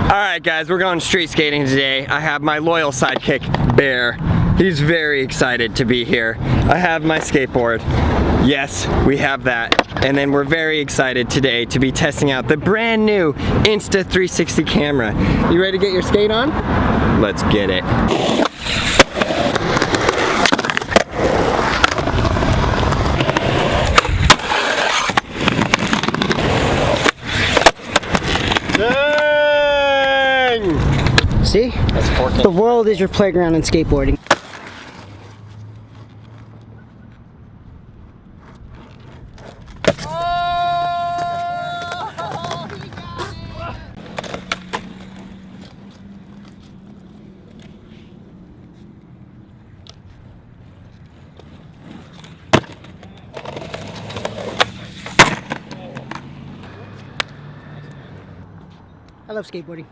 Alright guys, we're going street skating today. I have my loyal sidekick, Bear. He's very excited to be here. I have my skateboard. Yes, we have that. And then we're very excited today to be testing out the brand new Insta360 camera. You ready to get your skate on? Let's get it. See? The world is your playground in skateboarding. I love skateboarding.